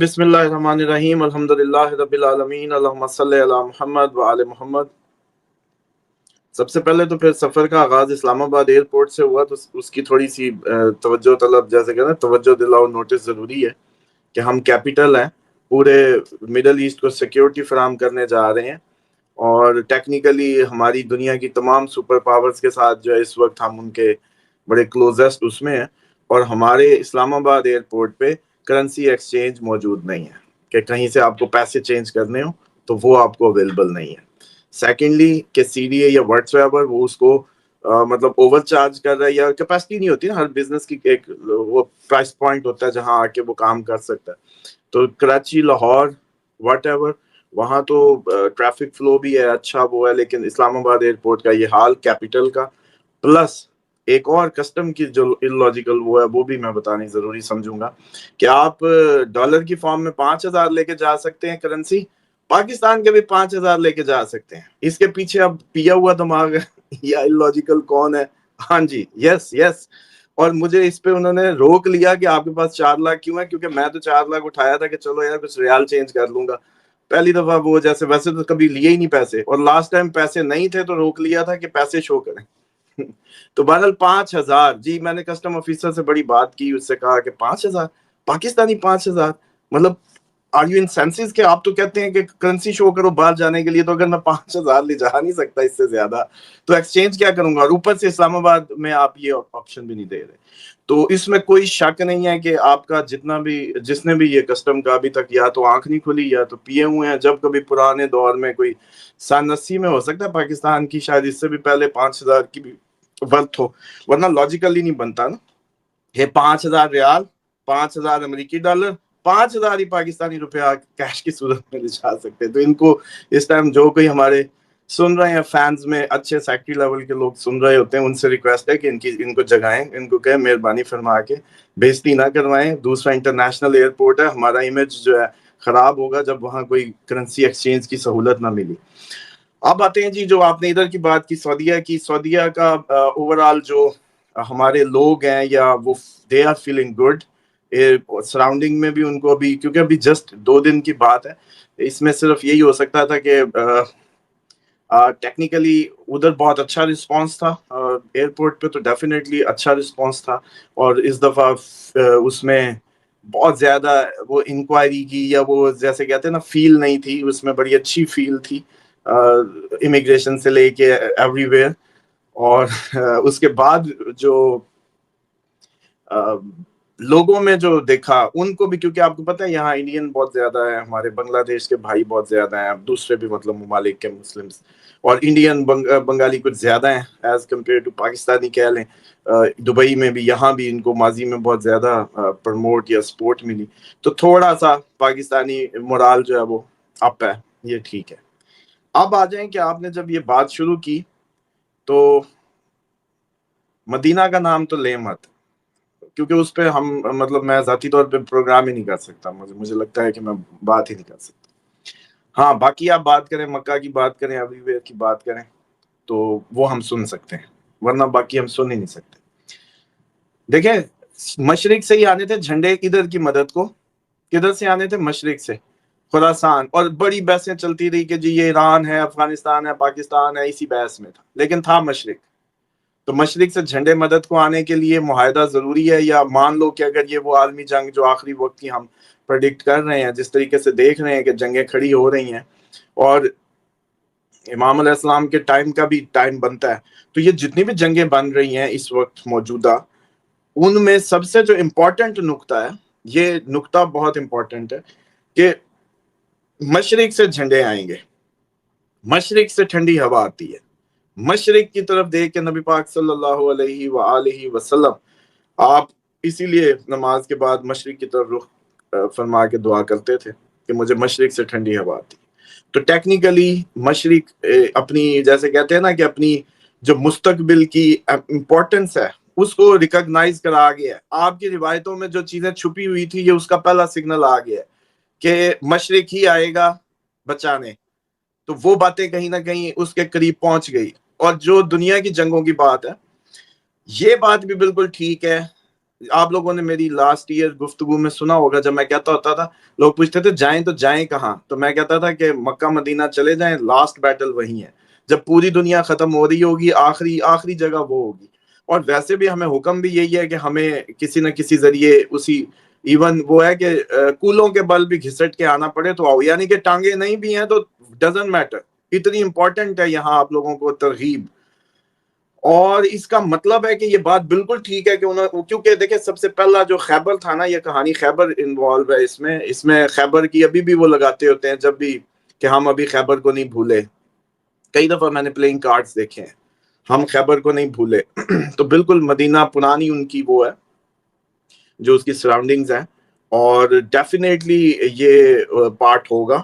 بسم اللہ الرحمن الرحیم الحمدللہ رب العالمین اللہم صلی علی محمد وآل محمد۔ سب سے پہلے تو پھر سفر کا آغاز اسلام آباد ایئرپورٹ سے ہوا، تو اس کی تھوڑی سی توجہ طلب، جیسے کہ نا توجہ دلاؤ نوٹس ضروری ہے کہ ہم کیپٹل ہیں، پورے مڈل ایسٹ کو سیکیورٹی فراہم کرنے جا رہے ہیں، اور ٹیکنیکلی ہماری دنیا کی تمام سپر پاورز کے ساتھ جو ہے اس وقت ہم ان کے بڑے کلوزسٹ اس میں ہیں، اور ہمارے اسلام آباد ایئرپورٹ پہ کرنسی ایکسچینج موجود نہیں ہے کہ کہیں سے آپ کو پیسے چینج کرنے ہوں تو وہ آپ کو اویلیبل نہیں ہے۔ سیکنڈلی کہ سی ڈی اے یا واٹس ایور وہ اس کو مطلب اوور چارج کر رہا ہے، یا کیپیسٹی نہیں ہوتی نا، ہر بزنس کی ایک وہ پرائس پوائنٹ ہوتا ہے جہاں آ کے وہ کام کر سکتا ہے۔ تو کراچی، لاہور، واٹ ایور، وہاں تو ٹریفک فلو بھی ہے، اچھا وہ ہے، لیکن اسلام آباد ایئرپورٹ کا یہ حال کیپٹل کا، پلس ایک اور کسٹم کی جو اللاجیکل وہ ہے وہ بھی میں بتانی ضروری سمجھوں گا کہ آپ ڈالر کی فارم میں 5,000 لے کے جا سکتے ہیں کرنسی، پاکستان کے بھی 5,000 لے کے جا سکتے ہیں۔ اس کے پیچھے اب پیا ہوا دماغ ہے یا اللاجیکل کون ہے؟ ہاں جی، یس۔ اور مجھے اس پہ انہوں نے روک لیا کہ آپ کے پاس 4 لاکھ کیوں ہے، کیونکہ میں تو 4 لاکھ اٹھایا تھا کہ چلو یار کچھ ریال چینج کر لوں گا پہلی دفعہ، وہ جیسے ویسے تو کبھی لیے ہی نہیں پیسے، اور لاسٹ ٹائم پیسے نہیں تھے تو روک لیا تھا کہ پیسے شو کریں تو بہرحال 5,000، جی میں نے کسٹم آفیسر سے بڑی بات کی، اس سے کہا کہ 5,000 پاکستانی 5,000، مطلب آر یو ان سینسز کہ آپ تو کہتے ہیں کہ کرنسی شو کرو باہر جانے کے لیے، تو اگر میں 5,000 لے جا نہیں سکتا اس سے زیادہ تو ایکسچینج کیا کروں گا؟ اور اوپر سے اسلام آباد میں آپ یہ آپشن بھی نہیں دے رہے۔ تو اس میں کوئی شک نہیں ہے کہ آپ کا جس نے بھی یہ کسٹم کا ابھی تک یا تو آنکھ نہیں کھلی یا تو پیے ہوئے ہیں۔ جب کبھی پرانے دور میں کوئی سن 80 میں ہو سکتا ہے پاکستان کی، شاید اس سے بھی پہلے 5,000 کی بھی ورتھ ہو، ورنہ لاجیکلی نہیں بنتا نا یہ 5,000 ریال، 5,000 امریکی ڈالر، 5,000 ہی پاکستانی روپیہ کیش کی صورت میں لے جا سکتے۔ تو ان کو اس ٹائم جو کوئی ہمارے سن رہے ہیں فینز میں اچھے سیکٹری لیول کے لوگ سن رہے ہوتے ہیں، ان سے ریکویسٹ ہے کہ ان کو جگائیں، ان کو کہیں مہربانی فرما کے بےزتی نہ کروائیں۔ دوسرا انٹرنیشنل ایئرپورٹ ہے، ہمارا امیج جو ہے خراب ہوگا جب وہاں کوئی کرنسی ایکسچینج کی سہولت نہ ملی۔ اب آتے ہیں جی جو آپ نے ادھر کی بات کی، سعودیہ کا اوورآل جو ہمارے لوگ ہیں یا وہ they are feeling good, surrounding میں بھی ان کو ابھی، کیونکہ ابھی جسٹ 2 دن کی بات ہے، اس میں صرف یہی ہو سکتا تھا کہ ٹیکنیکلی ادھر بہت اچھا رسپانس تھا، ایئرپورٹ پہ تو ڈیفینیٹلی اچھا رسپانس تھا، اور اس دفعہ اس میں بہت زیادہ وہ انکوائری کی یا وہ جیسے کہتے ہیں نا فیل نہیں تھی، اس میں بڑی اچھی فیل تھی امیگریشن سے لے کے ایوری ویئر۔ اور اس کے بعد جو لوگوں میں جو دیکھا ان کو بھی، کیونکہ آپ کو پتہ ہے یہاں انڈین بہت زیادہ ہیں، ہمارے بنگلہ دیش کے بھائی بہت زیادہ ہیں، دوسرے بھی مطلب ممالک کے مسلمز، اور انڈین بنگالی کچھ زیادہ ہیں ایز کمپیئر ٹو پاکستانی کہہ لیں۔ دبئی میں بھی، یہاں بھی ان کو ماضی میں بہت زیادہ پروموٹ یا سپورٹ ملی، تو تھوڑا سا پاکستانی مورال جو ہے وہ اپ ہے، یہ ٹھیک ہے۔ اب آ جائیں کہ آپ نے جب یہ بات شروع کی تو مدینہ کا نام تو لے مت، کیونکہ اس پہ ہم مطلب میں ذاتی طور پہ پروگرام ہی نہیں کر سکتا، مجھے لگتا ہے کہ میں بات ہی نہیں کر سکتا۔ ہاں باقی آپ بات کریں، مکہ کی بات کریں، ایوری ویئر کی بات کریں تو وہ ہم سن سکتے ہیں، ورنہ باقی ہم سن ہی نہیں سکتے۔ دیکھیں مشرق سے ہی آنے تھے جھنڈے ادھر کی مدد کو، کدھر سے آنے تھے؟ مشرق سے، خراسان، اور بڑی بحثیں چلتی رہی کہ جی یہ ایران ہے، افغانستان ہے، پاکستان ہے، اسی بحث میں تھا، لیکن تھا مشرق۔ تو مشرق سے جھنڈے مدد کو آنے کے لیے معاہدہ ضروری ہے، یا مان لو کہ اگر یہ وہ عالمی جنگ جو آخری وقت کی ہم پریڈکٹ کر رہے ہیں، جس طریقے سے دیکھ رہے ہیں کہ جنگیں کھڑی ہو رہی ہیں اور امام علیہ السلام کے ٹائم کا بھی ٹائم بنتا ہے، تو یہ جتنی بھی جنگیں بن رہی ہیں اس وقت موجودہ، ان میں سب سے جو امپورٹنٹ نقطہ ہے، یہ نقطہ بہت امپورٹنٹ ہے کہ مشرق سے جھنڈے آئیں گے، مشرق سے ٹھنڈی ہوا آتی ہے، مشرق کی طرف دیکھ کے نبی پاک صلی اللہ علیہ وآلہ وسلم آپ اسی لیے نماز کے بعد مشرق کی طرف رخ فرما کے دعا کرتے تھے کہ مجھے مشرق سے ٹھنڈی ہوا آتی ہے۔ تو ٹیکنیکلی مشرق اپنی جیسے کہتے ہیں نا کہ اپنی جو مستقبل کی امپورٹنس ہے اس کو ریکگنائز کرا گیا ہے۔ آپ کی روایتوں میں جو چیزیں چھپی ہوئی تھی، یہ اس کا پہلا سگنل آ گیا ہے کہ مشرق ہی آئے گا بچانے، تو وہ باتیں کہیں نہ کہیں اس کے قریب پہنچ گئی۔ اور جو دنیا کی جنگوں کی بات ہے، یہ بات بھی بالکل ٹھیک ہے، آپ لوگوں نے میری لاسٹ ایئر گفتگو میں سنا ہوگا، جب میں کہتا ہوتا تھا، لوگ پوچھتے تھے جائیں تو جائیں کہاں، تو میں کہتا تھا کہ مکہ مدینہ چلے جائیں، لاسٹ بیٹل وہی ہے، جب پوری دنیا ختم ہو رہی ہوگی آخری جگہ وہ ہوگی. اور ویسے بھی ہمیں حکم بھی یہی ہے کہ ہمیں کسی نہ کسی ذریعے اسی، ایون وہ ہے کہ کولوں کے بل بھی گھسٹ کے آنا پڑے تو آؤ، یعنی کہ ٹانگیں نہیں بھی ہیں تو ڈزنٹ میٹر. اتنی امپورٹنٹ ہے یہاں آپ لوگوں کو ترغیب. اور اس کا مطلب ہے کہ یہ بات بالکل ٹھیک ہے کہ کیونکہ دیکھیں سب سے پہلا جو خیبر تھا نا، یہ کہانی خیبر انوالو ہے اس میں خیبر کی ابھی بھی وہ لگاتے ہوتے ہیں جب بھی کہ ہم ابھی خیبر کو نہیں بھولے. کئی دفعہ میں نے پلینگ کارڈز دیکھے ہیں، ہم خیبر کو نہیں بھولے. تو بالکل مدینہ پرانی ان کی وہ ہے جو اس کی سراؤنڈنگز ہیں، اور ڈیفینیٹلی یہ پارٹ ہوگا.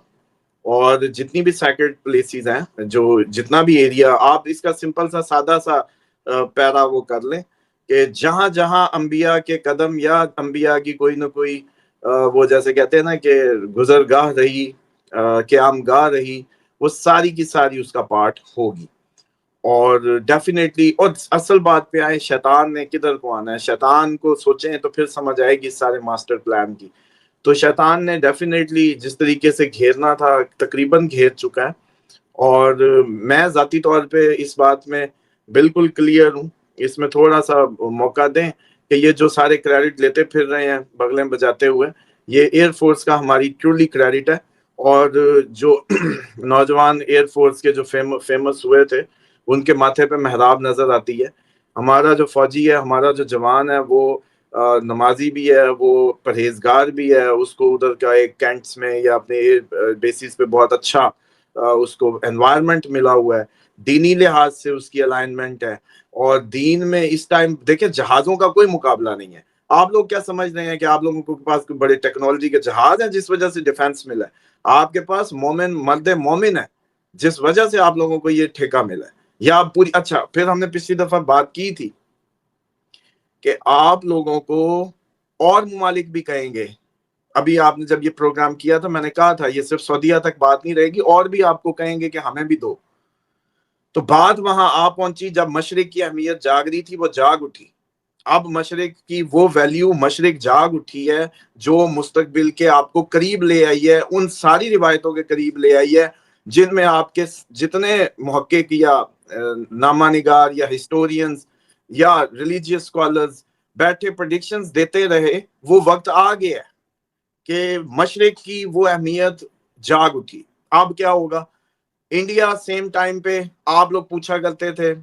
اور جتنی بھی سیکرڈ پلیسز ہیں، جو جتنا بھی ایریا، آپ اس کا سمپل سا سادہ سا پیرا وہ کر لیں کہ جہاں جہاں انبیاء کے قدم یا انبیاء کی کوئی نہ کوئی وہ جیسے کہتے ہیں نا کہ گزرگاہ رہی، قیام گاہ رہی، وہ ساری کی ساری اس کا پارٹ ہوگی. اور ڈیفینیٹلی، اور اصل بات پہ آئے، شیطان نے کدھر کو آنا ہے، شیطان کو سوچیں تو پھر سمجھ آئے گی سارے ماسٹر پلان کی. تو شیطان نے ڈیفینیٹلی جس طریقے سے گھیرنا تھا تقریباً گھیر چکا ہے. اور میں ذاتی طور پہ اس بات میں بالکل کلیئر ہوں. اس میں تھوڑا سا موقع دیں کہ یہ جو سارے کریڈٹ لیتے پھر رہے ہیں بغلیں بجاتے ہوئے، یہ ایئر فورس کا ہماری ٹرولی کریڈٹ ہے. اور جو نوجوان ایئر فورس کے جو فیمس ہوئے تھے، ان کے ماتھے پہ محراب نظر آتی ہے. ہمارا جو فوجی ہے، ہمارا جو جوان ہے، وہ نمازی بھی ہے، وہ پرہیزگار بھی ہے. اس کو ادھر کا ایک کینٹس میں یا اپنے بیسس پہ بہت اچھا اس کو انوائرمنٹ ملا ہوا ہے، دینی لحاظ سے اس کی الائنمنٹ ہے. اور دین میں اس ٹائم دیکھیں جہازوں کا کوئی مقابلہ نہیں ہے. آپ لوگ کیا سمجھ رہے ہیں کہ آپ لوگوں کے پاس بڑے ٹیکنالوجی کے جہاز ہیں جس وجہ سے ڈیفنس ملا ہے؟ آپ کے پاس مومن مرد مومن ہے جس وجہ سے آپ لوگوں کو یہ ٹھیکہ ملا ہے. یا پوری، اچھا پھر ہم نے پچھلی دفعہ بات کی تھی کہ آپ لوگوں کو اور ممالک بھی کہیں گے. ابھی آپ نے جب یہ پروگرام کیا تھا میں نے کہا تھا یہ صرف سعودیہ تک بات نہیں رہے گی، اور بھی آپ کو کہیں گے کہ ہمیں بھی دو. تو بات وہاں آ پہنچی جب مشرق کی اہمیت جاگ رہی تھی، وہ جاگ اٹھی. اب مشرق کی وہ ویلیو مشرق جاگ اٹھی ہے جو مستقبل کے آپ کو قریب لے آئی ہے، ان ساری روایتوں کے قریب لے آئی ہے جن میں آپ کے جتنے محقق یا نامہ نگار یا ہسٹورینز یا ریلیجیس اسکالرز بیٹھے پریڈکشنز دیتے رہے. وہ وقت آ گیا کہ مشرق کی وہ اہمیت جاگ اٹھی. اب کیا ہوگا؟ انڈیا سیم ٹائم پہ آپ لوگ پوچھا کرتے تھے،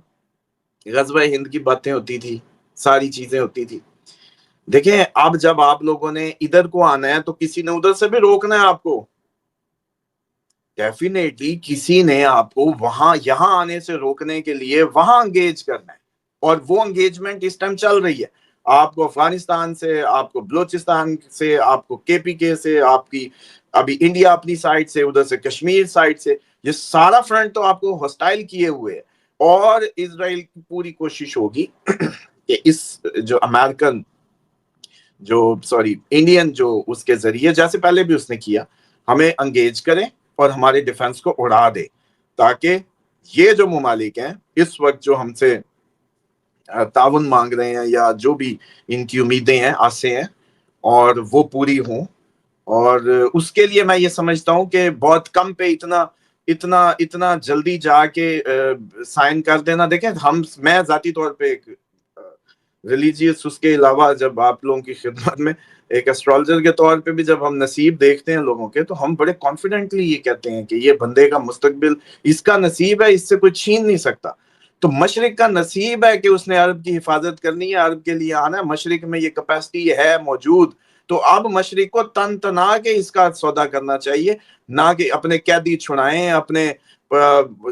غزوہ ہند کی باتیں ہوتی تھی، ساری چیزیں ہوتی تھی. دیکھیں اب جب آپ لوگوں نے ادھر کو آنا ہے تو کسی نے ادھر سے بھی روکنا ہے آپ کو. ڈیفینیٹلی کسی نے آپ کو وہاں یہاں آنے سے روکنے کے لیے وہاں انگیج کرنا ہے. اور وہ انگیجمنٹ اس ٹائم چل رہی ہے. آپ کو افغانستان سے، آپ کو بلوچستان سے، آپ کو کے پی کے سے، آپ کی ابھی انڈیا اپنی سائڈ سے، ادھر سے کشمیر سائڈ سے، یہ سارا فرنٹ تو آپ کو ہاسٹائل کیے ہوئے ہے. اور اسرائیل کی پوری کوشش ہوگی کہ اس جو امریکن انڈین جو اس کے ذریعے، جیسے پہلے بھی اس نے کیا، ہمیں انگیج کریں اور ہمارے ڈیفنس کو اڑا دے، تاکہ یہ جو ممالک ہیں اس وقت جو ہم سے تعاون مانگ رہے ہیں یا جو بھی ان کی امیدیں ہیں آسیں ہیں، اور وہ پوری ہوں. اور اس کے لیے میں یہ سمجھتا ہوں کہ بہت کم پہ اتنا جلدی جا کے سائن کر دینا. دیکھیں میں ذاتی طور پہ ایک ریلیجیس، اس کے علاوہ جب آپ لوگوں کی خدمت میں ایک ایسٹرالوجر کے طور پہ بھی جب ہم نصیب دیکھتے ہیں لوگوں کے، تو ہم بڑے کانفیڈنٹلی یہ کہتے ہیں کہ یہ بندے کا مستقبل اس کا نصیب ہے، اس سے کوئی چھین نہیں سکتا. تو مشرق کا نصیب ہے کہ اس نے عرب کی حفاظت کرنی ہے، عرب کے لیے آنا ہے. مشرق میں یہ کیپیسٹی ہے موجود. تو اب مشرق کو تن تنا کے اس کا سودا کرنا چاہیے، نہ کہ اپنے قیدی چھڑائیں، اپنے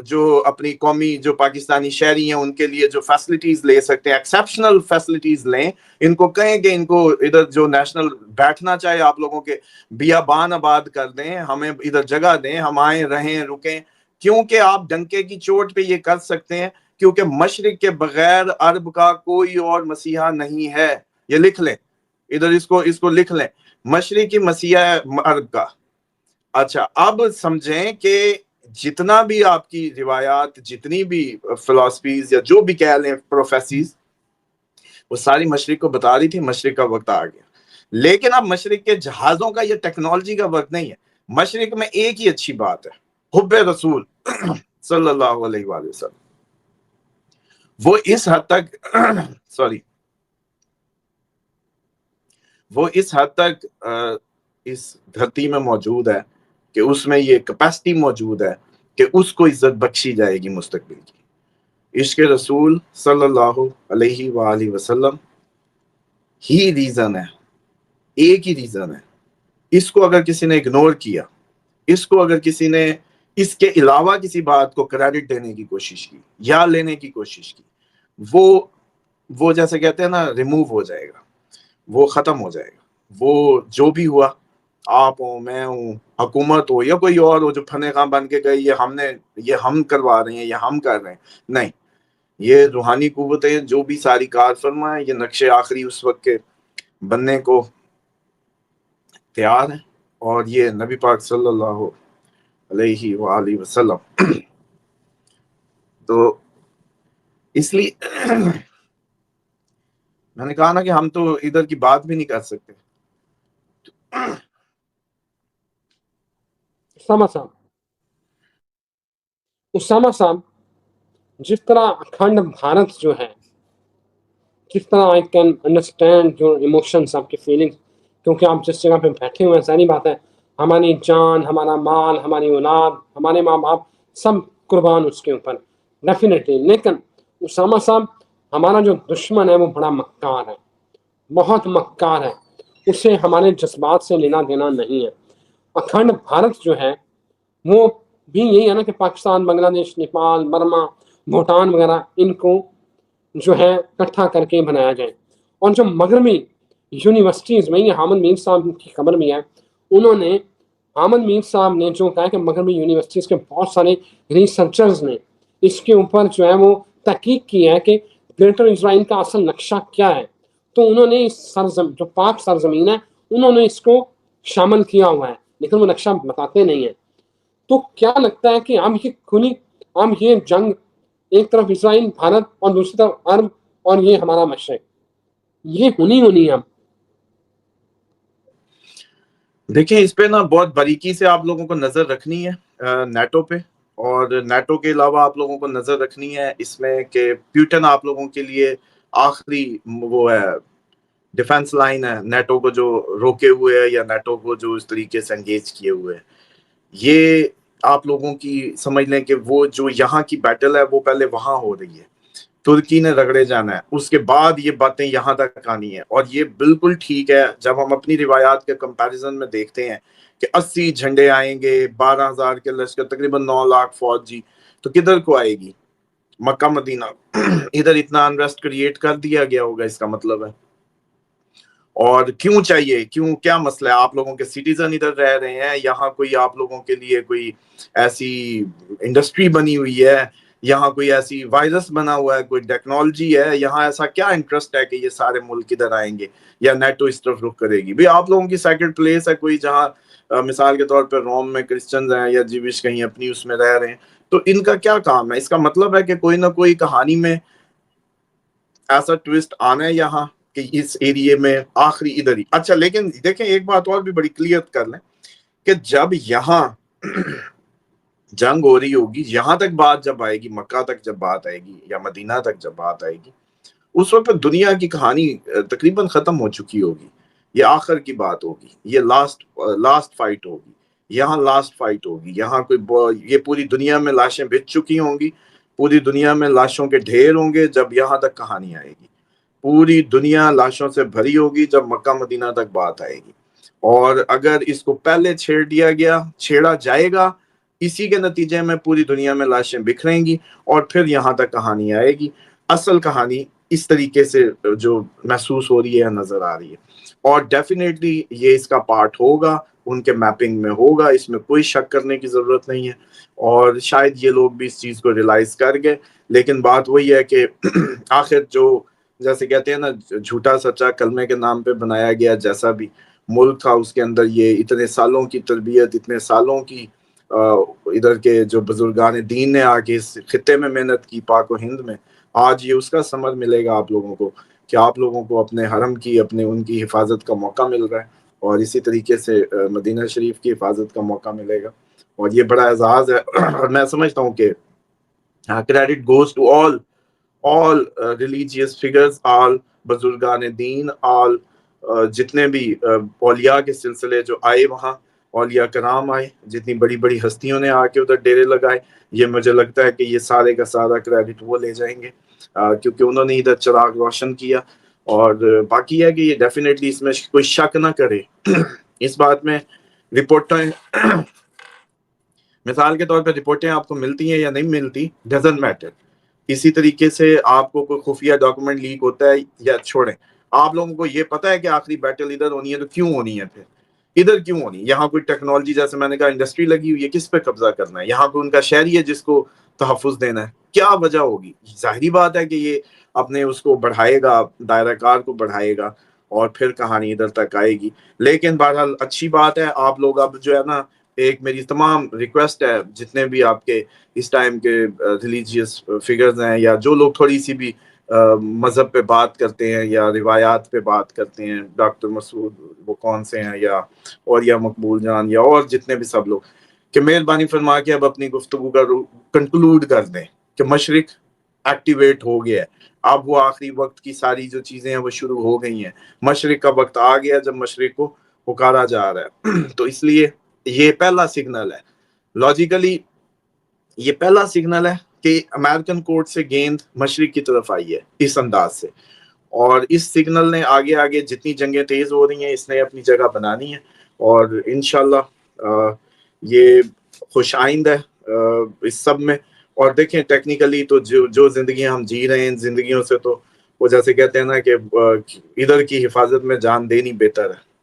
جو اپنی قومی جو پاکستانی شہری ہیں ان کے لیے جو فیسلٹیز لے سکتے ہیں، ایکسیپشنل فیسلٹیز لیں. ان کو کہیں کہ ان کو ادھر جو نیشنل بیٹھنا چاہے آپ لوگوں کے بیابان آباد کر دیں، ہمیں ادھر جگہ دیں، ہم آئیں رہیں رکیں. کیونکہ آپ ڈنکے کی چوٹ پہ یہ کر سکتے ہیں، کیونکہ مشرق کے بغیر عرب کا کوئی اور مسیحا نہیں ہے. یہ لکھ لیں ادھر، اس کو لکھ لیں، مشرقی مسیحا عرب کا. اچھا اب سمجھیں کہ جتنا بھی آپ کی روایات، جتنی بھی فلسفیز یا جو بھی کہہ لیں پروفیسیز، وہ ساری مشرق کو بتا رہی تھی مشرق کا وقت آ گیا. لیکن اب مشرق کے جہازوں کا یہ ٹیکنالوجی کا وقت نہیں ہے. مشرق میں ایک ہی اچھی بات ہے, حب رسول صلی اللہ علیہ وآلہ وسلم. وہ اس حد تک وہ اس حد تک اس دھرتی میں موجود ہے کہ اس میں یہ کیپیسٹی موجود ہے کہ اس کو عزت بخشی جائے گی مستقبل کی. عشق رسول صلی اللہ علیہ وآلہ وسلم ہی ریزن ہے, ایک ہی ریزن ہے. اس کو اگر کسی نے اگنور کیا, اس کو اگر کسی نے اس کے علاوہ کسی بات کو کریڈٹ دینے کی کوشش کی یا لینے کی کوشش کی, وہ جیسے کہتے ہیں نا ریموو ہو جائے گا, وہ ختم ہو جائے گا. وہ جو بھی ہوا, آپ ہوں, میں ہوں, حکومت ہو یا کوئی اور ہو جو پھنے خاں بن کے گئی یہ ہم کروا رہے ہیں, یہ ہم کر رہے ہیں, نہیں. یہ روحانی قوتیں جو بھی ساری کار فرما ہے, یہ نقش آخری اس وقت کے بننے کو تیار ہے. اور یہ نبی پاک صلی اللہ علیہ وآلہ وسلم. تو اس لیے میں نے کہا نا کہ ہم تو ادھر کی بات بھی نہیں کر سکتے. اسامہ صاحب جس طرح اکھنڈ بھارت جو ہے, جس طرح I can understand your emotions, آپ کی فیلنگس, کیونکہ آپ جس جگہ پہ بیٹھے ہوئے ہیں, ظاہری بات ہے ہماری جان, ہمارا مال, ہماری اولاد, ہمارے ماں باپ سب قربان اس کے اوپر ڈیفینیٹلی. لیکن اسامہ صاحب ہمارا جو دشمن ہے وہ بڑا مکار ہے, بہت مکار ہے, اسے ہمارے جذبات سے لینا دینا نہیں ہے. اکھنڈ بھارت جو ہے وہ بھی یہی ہے نا کہ پاکستان, بنگلہ دیش, نیپال, برما, بھوٹان وغیرہ, ان کو جو ہے اکٹھا کر کے بنایا جائے. اور جو مغربی یونیورسٹیز میں, یہ حامد میر صاحب کی خبر میں ہے, حامد میر صاحب نے جو کہا کہ مغربی یونیورسٹیز کے بہت سارے ریسرچرز نے اس کے اوپر جو ہے وہ تحقیق کی ہے کہ گریٹر اسرائیل کا اصل نقشہ کیا ہے. تو انہوں نے اس جو پاک سرزمین ہے انہوں نے اس کو شامل کیا ہوا ہے, لیکن وہ نقشہ بتاتے نہیں ہیں. تو کیا لگتا ہے کہ ہم یہ جنگ, ایک طرف اسرائیل بھارت اور دوسری طرف عرب اور یہ ہمارا مشرق, یہ ہونی ہے. دیکھیں اس پہ نا بہت باریکی سے آپ لوگوں کو نظر رکھنی ہے نیٹو پہ, اور نیٹو کے علاوہ آپ لوگوں کو نظر رکھنی ہے اس میں کہ پیوٹن آپ لوگوں کے لیے آخری وہ ہے ڈیفنس لائن ہے, نیٹو کو جو روکے ہوئے ہے یا نیٹو کو جو اس طریقے سے انگیج کیے ہوئے ہے. یہ آپ لوگوں کی سمجھ لیں کہ وہ جو یہاں کی بیٹل ہے وہ پہلے وہاں ہو رہی ہے, ترکی نے رگڑے جانا ہے, اس کے بعد یہ باتیں یہاں تک آنی ہے. اور یہ بالکل ٹھیک ہے جب ہم اپنی روایات کے کمپیریزن میں دیکھتے ہیں کہ 80 جھنڈے آئیں گے, 12,000 کے لشکر, تقریباً 9 لاکھ فوجی, تو کدھر کو آئے گی؟ مکہ مدینہ. ادھر اتنا انریسٹ کریٹ کر دیا گیا ہوگا, اس کا مطلب ہے. اور کیوں چاہیے, کیا مسئلہ ہے؟ آپ لوگوں کے سٹیزن ادھر رہ رہے ہیں, یہاں کوئی آپ لوگوں کے لیے کوئی ایسی انڈسٹری بنی ہوئی ہے, یہاں کوئی ایسی وائرس بنا ہوا ہے, کوئی ٹیکنالوجی ہے, یہاں ایسا کیا انٹرسٹ ہے کہ یہ سارے ملک ادھر آئیں گے یا نیٹو اس طرف رخ کرے گی؟ بھی آپ لوگوں کی سیکرڈ پلیس ہے کوئی, جہاں مثال کے طور پہ روم میں کرسچنز ہیں یا جیوش کہیں اپنی اس میں رہ رہے ہیں, تو ان کا کیا کام ہے؟ اس کا مطلب ہے کہ کوئی نہ کوئی کہانی میں ایسا ٹویسٹ آنا ہے یہاں کہ اس ایریے میں آخری ادھر ہی. اچھا لیکن دیکھیں ایک بات اور بھی بڑی کلیئر کر لیں کہ جب یہاں جنگ ہو رہی ہوگی, یہاں تک بات جب آئے گی, مکہ تک جب بات آئے گی یا مدینہ تک جب بات آئے گی, اس وقت دنیا کی کہانی تقریباً ختم ہو چکی ہوگی. یہ آخر کی بات ہوگی, یہ لاسٹ فائٹ ہوگی, یہاں لاسٹ فائٹ ہوگی. یہاں یہ پوری دنیا میں لاشیں بچ چکی ہوں گی, پوری دنیا میں لاشوں کے ڈھیر ہوں گے جب یہاں تک کہانی آئے گی. پوری دنیا لاشوں سے بھری ہوگی جب مکہ مدینہ تک بات آئے گی. اور اگر اس کو پہلے چھیڑا جائے گا, اسی کے نتیجے میں پوری دنیا میں لاشیں بکھریں گی اور پھر یہاں تک کہانی آئے گی. اصل کہانی اس طریقے سے جو محسوس ہو رہی ہے, نظر آ رہی ہے, اور ڈیفینیٹلی یہ اس کا پارٹ ہوگا, ان کے میپنگ میں ہوگا, اس میں کوئی شک کرنے کی ضرورت نہیں ہے. اور شاید یہ لوگ بھی اس چیز کو ریلائز کر گئے, لیکن بات وہی ہے کہ آخر جو جیسے کہتے ہیں نا, جھوٹا سچا کلمے کے نام پہ بنایا گیا جیسا بھی ملک تھا, اس کے اندر یہ اتنے سالوں کی تربیت, اتنے سالوں کی ادھر کے جو بزرگان دین نے آ کے اس خطے میں محنت کی, پاک و ہند میں, آج یہ اس کا ثمر ملے گا آپ لوگوں کو کہ آپ لوگوں کو اپنے حرم کی ان کی حفاظت کا موقع مل رہا ہے، اور اسی طریقے سے مدینہ شریف کی حفاظت کا موقع ملے گا، اور یہ بڑا اعزاز ہے۔ اور میں سمجھتا ہوں کہ credit goes to all religious figures, all بزرگان دین، all جتنے بھی اولیاء کے سلسلے جو آئے وہاں، اولیاء کرام آئے، جتنی بڑی بڑی ہستیوں نے آ کے ادھر ڈیرے لگائے، یہ مجھے لگتا ہے کہ یہ سارے کا سارا کریڈٹ وہ لے جائیں گے، کیونکہ انہوں نے ادھر چراغ روشن کیا۔ اور باقی ہے کہ یہ ڈیفینیٹلی اس میں کوئی شک نہ کرے اس بات میں، رپورٹیں مثال کے طور پہ رپورٹیں آپ کو ملتی ہیں یا نہیں ملتی، ڈزنٹ میٹر۔ اسی طریقے سے آپ کو کوئی خفیہ ڈاکومنٹ لیک ہوتا ہے یا چھوڑیں، آپ لوگوں کو یہ پتا ہے کہ آخری بیٹل ادھر ہونی ہے، تو کیوں ہونی ہے؟ پھر ادھر کیوں ہونی؟ یہاں کوئی ٹیکنالوجی، جیسے میں نے کہا انڈسٹری لگی ہوئی ہے، کس پہ قبضہ کرنا ہے؟ یہاں کوئی ان کا شہری ہے جس کو تحفظ دینا ہے، کیا وجہ ہوگی؟ ظاہری بات ہے کہ یہ اپنے اس کو بڑھائے گا، دائرہ کار کو بڑھائے گا، اور پھر کہانی ادھر تک آئے گی۔ لیکن بہرحال اچھی بات ہے، آپ لوگ اب جو ہے نا، ایک میری تمام ریکویسٹ ہے، جتنے بھی آپ کے اس ٹائم کے ریلیجیس فگرز ہیں، یا جو لوگ تھوڑی سی بھی مذہب پہ بات کرتے ہیں یا روایات پہ بات کرتے ہیں، ڈاکٹر مسعود وہ کون سے ہیں، یا اور یا مقبول جان، یا اور جتنے بھی سب لوگ، کہ مہربانی فرما کے اب اپنی گفتگو کا کنکلوڈ کر دیں کہ مشرق ایکٹیویٹ ہو گیا ہے، اب وہ آخری وقت کی ساری جو چیزیں ہیں وہ شروع ہو گئی ہیں، مشرق کا وقت آ گیا جب مشرق کو پکارا جا رہا ہے۔ تو اس لیے یہ پہلا سگنل ہے، لاجیکلی یہ پہلا سگنل ہے کہ امریکن کورٹ سے گیند مشرق کی طرف آئی ہے اس انداز سے، اور اس سگنل نے آگے آگے جتنی جنگیں تیز ہو رہی ہیں اس نے اپنی جگہ بنانی ہے، اور انشاءاللہ یہ خوش آئند ہے اس سب میں۔ اور دیکھیں ٹیکنیکلی تو جو زندگیاں ہم جی رہے ہیں، ان زندگیوں سے تو وہ جیسے کہتے ہیں نا کہ ادھر کی حفاظت میں جان دینی بہتر ہے۔